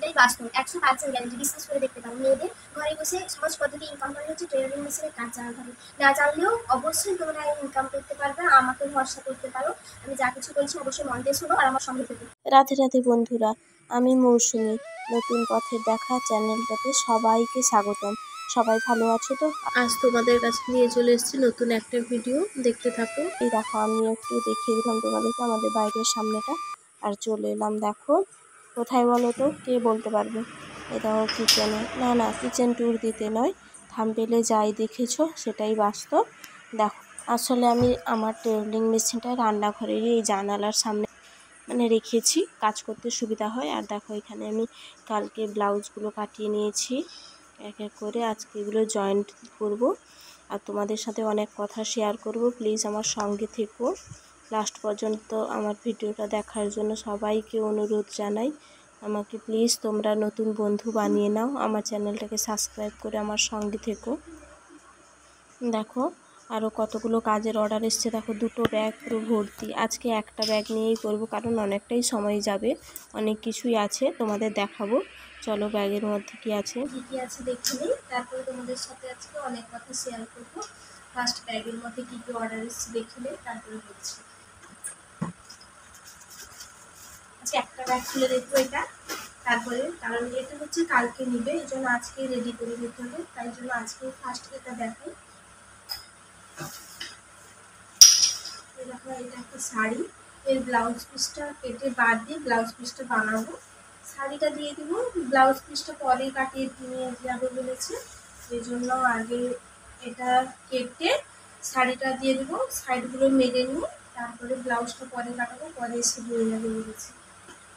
এটাই বাস্তব, 100% গ্যারান্টি, বিশ্বাস করে দেখতে পারো। মেয়েদের ঘরে বসে সহজ পদ্ধতি ইনকাম করা হচ্ছে টেলারিং মেশিনের কাজ জানাতে হবে। না জানলেও অবশ্যই তোমরা ইনকাম করতে পারবে, আমাকে ভরসা করতে পারো। আমি যা কিছু বলছি অবশ্যই মন দিয়ে শোনো আর আমার সঙ্গে থেকো। রাধে রাধে বন্ধুরা, আমি মৌসুমি। নতুন পথের দেখা চ্যানেলটাতে সবাইকে স্বাগতম। সবাই ভালো আছো তো? আজ তোমাদের কাছে নিয়ে চলে এসেছি নতুন একটা ভিডিও, দেখতে থাকো। এই দেখো, আমি একটু দেখিয়ে দিলাম তোমাদেরকে আমাদের বাইরের সামনেটা, আর চলে এলাম। দেখো কোথায় বলো তো, কে বলতে পারবে? এই দেখো কিচেনে। না, কিচেন ট্যুর দিতে নয়, থাম্বনেইলে যাই দেখেছো সেটাই বাস্তব। দেখো, আসলে আমি আমার টেলারিং মেশিনটা রান্নাঘরের এই জানালার সামনে রেখেছি, কাজ করতে সুবিধা হয়। আর দেখো এখানে আমি কালকে ব্লাউজগুলো কাটিয়ে নিয়েছি এক এক করে। আজকে এগুলো জয়েন্ট করব আর তোমাদের সাথে অনেক কথা শেয়ার করব। প্লিজ আমার সঙ্গে থেকো লাস্ট পর্যন্ত। আমার ভিডিওটা দেখার জন্য সবাইকে অনুরোধ জানাই। আমাকে প্লিজ তোমরা নতুন বন্ধু বানিয়ে নাও, আমার চ্যানেলটাকে সাবস্ক্রাইব করে আমার সঙ্গে থেকো। দেখো আরও কতগুলো কাজের অর্ডার এসছে। দেখো দুটো ব্যাগ পুরো ভর্তি। আজকে একটা ব্যাগ নিয়েই করবো, কারণ অনেকটাই সময় যাবে, অনেক কিছুই আছে তোমাদের দেখাবো। চলো ব্যাগের মধ্যে কি আছে দেখে নিই, তারপরে তোমাদের সাথে আজকে অনেক কথা শেয়ার করবো। ফার্স্ট ব্যাগের মধ্যে কি অর্ডার এসছে দেখে নিই, তারপরে বলছি। আচ্ছা, একটা ব্যাগ খুলে দেখবো এটা, তারপরে কারণ এটা হচ্ছে কালকে নিবে, এই জন্য আজকে রেডি করে দিতে হবে। তাই জন্য আজকে ফার্স্ট এটা দেখাই। দেখো এটা একটা শাড়ি, এর ব্লাউজ পিসটা কেটে বাদ দিয়ে ব্লাউজ পিসটা বানাবো। শাড়িটা দিয়ে দিব, ব্লাউজ পিসটা পরে কাটিয়ে নিয়ে যাবে বলেছে, সেই জন্য আগে এটা কেটে শাড়িটা দিয়ে দেবো, সাইডগুলো মেরে নিয়ে তারপরে ব্লাউজটা পরে কাটাবো, পরে এসে দিয়ে যাবে বলেছে।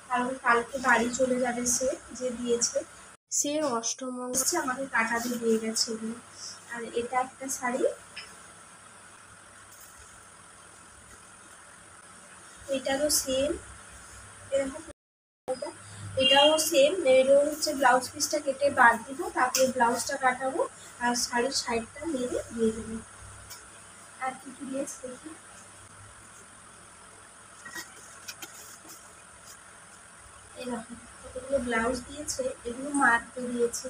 কারণ কালকে বাড়ি চলে যাবে সে, যে দিয়েছে সে অষ্টম হচ্ছে, আমাকে কাটাতে দিয়ে গেছে এগুলো। আর এটা একটা শাড়ি, এটারও সেম এরকম, এটাও সেম। এরও হচ্ছে ব্লাউজ পিসটা কেটে বাদ দিব, তারপরে ব্লাউজটা কাটাবো আর শাড়ির সাইডটা মেরে দিয়ে দেবো। আর কি কি দিয়েছে দেখি। এরকম কতগুলো ব্লাউজ দিয়েছে, এগুলো মারতে দিয়েছে।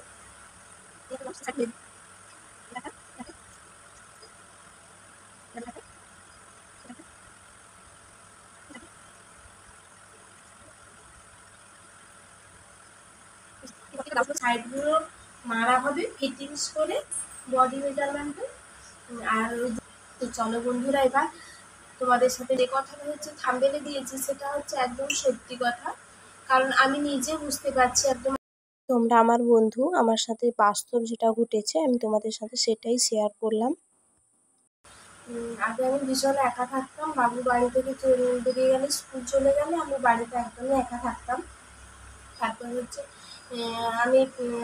সাইডগুলো মারা হবে ফিটিংস করে বডি মেজারমেন্টে। আর তো চলো বন্ধুরা, এবার তোমাদের সাথে যে কথাটা হচ্ছে থাম্বনেইলে দিয়েছি সেটা হচ্ছে একদম সত্যি কথা, কারণ আমি নিজে বুঝতে পারছি একদম। তোমরা আমার বন্ধু, আমার সাথে বাস্তব যেটা ঘটেছে আমি তোমাদের সাথে সেটাই শেয়ার করলাম। আগে আমি ভীষণ একা থাকতাম, বাবু বাড়ি থেকে বেরিয়ে গেলে, স্কুল চলে গেলে আমি বাড়িতে একদমই একা থাকতাম। তারপর হচ্ছে আমি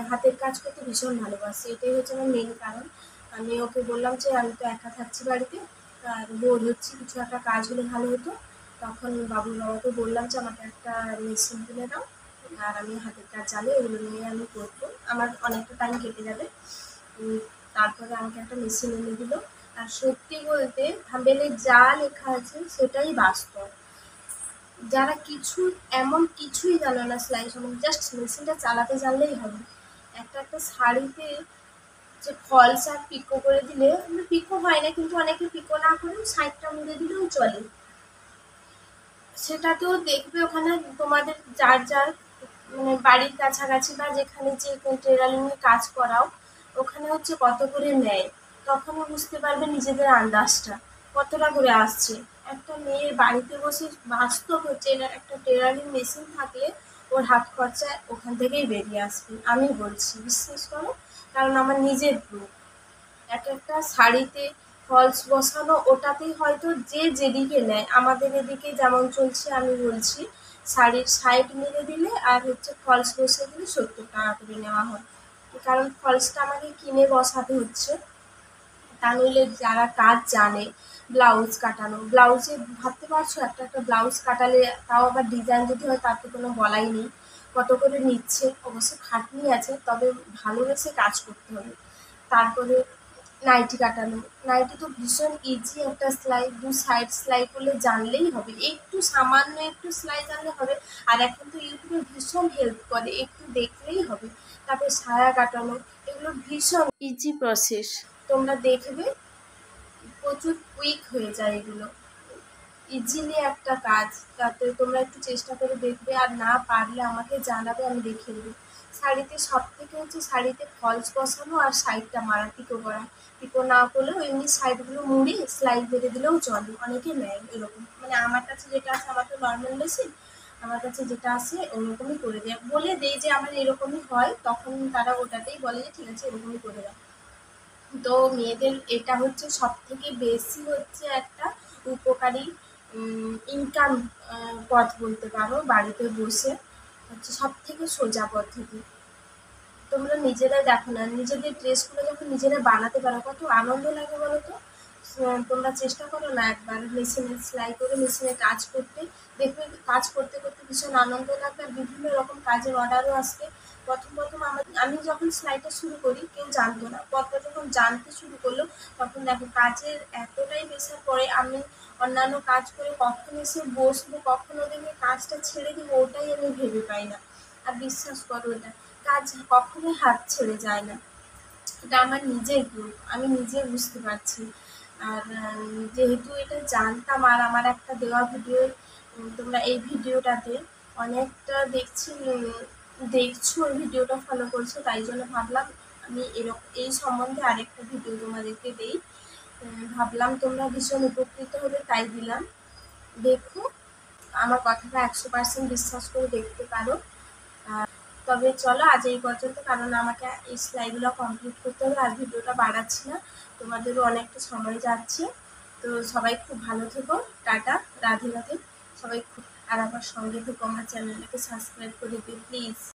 হাতের কাজ করতে ভীষণ ভালোবাসি, এটাই হচ্ছে আমার মেন কারণ। আমি ওকে বললাম যে আমি তো একা থাকছি বাড়িতে, আর বোর হচ্ছি, কিছু একটা কাজ হলে ভালো হতো। তখন বাবুর বাবাকে বললাম যে আমাকে একটা মেশিন কিনে দাও, আর আমি হাতের কাজ জানি, ওগুলো নিয়ে আমি করবো, আমার অনেকটা টাইম কেটে যাবে। তারপরে আমাকে একটা মেশিন এনে দিল। আর সত্যি বলতে থাম্বনেইলে যা লেখা আছে সেটাই বাস্তব। যারা এমন কিছুই জানে না সেলাই সম্বন্ধে, জাস্ট মেশিনটা চালাতে জানলেই হবে। একটা শাড়িতে যে ফলস আর পিকো করে দিলে, পিকো হয় না কিন্তু অনেকে পিকো না করে সাইডটা মুড়ে দিলেও চলে। সেটাতেও দেখবে ওখানে তোমাদের যার যার বাড়ির কাছাকাছি বা যেখানে যে টেলারিংয়ে কাজ করাও, ওখানে হচ্ছে কত করে নেয়, তখনও বুঝতে পারবে নিজেদের আন্দাজটা কতটা করে আসছে। একটা মেয়ের বাড়িতে বসে বাস্তব হচ্ছে একটা টেলারিং মেশিন থাকলে ওর হাত খরচা ওখান থেকেই বেরিয়ে আসবে, আমি বলছি, বিশ্বাস করো, কারণ আমার নিজের প্রুফ। একটা শাড়িতে ফলস বসানো, ওটাতেই হয়তো যে যেদিকে নেয়, আমাদের এদিকে যেমন চলছে আমি বলছি, শাড়ির সাইড মেরে দিলে আর হচ্ছে ফলস বসিয়ে দিলে 70 টাকা করে নেওয়া হয়। কারণ ফলসটা আমাকে কিনে বসাতে হচ্ছে, তা নইলে যারা কাজ জানে ব্লাউজ কাটানো, ব্লাউজে ভাবতে পারছো একটা ব্লাউজ কাটালে, তাও আবার ডিজাইন যদি হয় তার তো কোনো বলাই নেই, কত করে নিচ্ছে। অবশ্য খাটনি আছে, তবে ভালোবেসে কাজ করতে হবে। তারপরে নাইটি কাটানো। নাইটি তো ভীষণ ইজি একটা সেলাই, দু সাইড সেলাই করলে জানলেই হবে, একটু সামান্য একটু সেলাই জানলে হবে। আর এখন তো ইউটিউবে ভীষণ হেল্প করে, একটু দেখলেই হবে। তারপরে সায়া কাটানো, এগুলো ভীষণ ইজি প্রসেস, তোমরা দেখবে প্রচুর কুইক হয়ে যায় এগুলো, ইজিলি একটা কাজ। তাতে তোমরা একটু চেষ্টা করে দেখবে, আর না পারলে আমাকে জানাবে, আমি দেখিয়ে দেবো। শাড়িতে সব থেকে হচ্ছে শাড়িতে ফলস বসানো আর সাইডটা মারা, পিকো করা। পিকো না করলেও এমনি সাইডগুলো মুড়ে সেলাই বেঁধে দিলেও চলে, অনেকে নেয় এরকম। মানে আমার কাছে যেটা আছে, আমার তো নর্মাল মেশিন, আমার কাছে যেটা আছে ওরকমই করে দেয়, বলে দেয় যে আমার এরকমই হয়, তখন তারা ওটাতেই বলে যে ঠিক আছে এরকমই করে দাও। তো মেয়েদের এটা হচ্ছে সব থেকে বেশি হচ্ছে একটা উপকারী ইনকাম পথ বলতে পারো, বাড়িতে বসে হচ্ছে সব থেকে সোজা পদ্ধতি। তোমরা নিজেরাই দেখো না, নিজেদের ড্রেসগুলো যখন নিজেরা বানাতে পারো কত আনন্দ লাগে বলো তো। তোমরা চেষ্টা করো না একবার মেশিনে সেলাই করে মেশিনে কাজ করতে, দেখবে কাজ করতে করতে ভীষণ আনন্দ লাগবে, আর বিভিন্ন রকম কাজের অর্ডারও আসবে। প্রথম প্রথম আমি যখন সেলাইটা শুরু করি কেউ জানতো না, পরপর যখন জানতে শুরু করলো তখন দেখো কাজের এতটাই প্রেশার পড়ে, আমি অন্যান্য কাজ করে কখন এসে বসবো, কখন ওদেরকে কাজটা ছেড়ে দিব, ওটাই আমি ভেবে পাই না। আর বিশ্বাস করো, এটা কাজ কখনোই হাত ছেড়ে যায় না, এটা আমার নিজের গ্রুপ, আমি নিজে বুঝতে পারছি। আর যেহেতু এটা জানতাম, আর আমার একটা দেওয়া ভিডিও, তোমরা এই ভিডিওটাতে অনেকটা দেখছি, দেখছো ওই ভিডিওটা ফলো করছো, তাই জন্য ভাবলাম আমি এরকম এই সম্বন্ধে আরেকটা ভিডিও তোমাদেরকে দিই। ভাবলাম তোমরা ভীষণ উপকৃত হবে তাই দিলাম। দেখো, আমার কথাটা 100% বিশ্বাস করে দেখতে পারো। তবে চলো আজ এই পর্যন্ত, কারণ আমাকে এই সেলাইগুলো কমপ্লিট করতে হবে, আর ভিডিওটা বাড়াচ্ছি না, তোমাদেরও অনেকটা সময় যাচ্ছে। তো সবাই খুব ভালো থেকো, টাটা, রাধে রাধে। সবাই খুব, আর আমার সঙ্গে থেকো, আমার চ্যানেলটাকে সাবস্ক্রাইব করে দিও প্লিজ।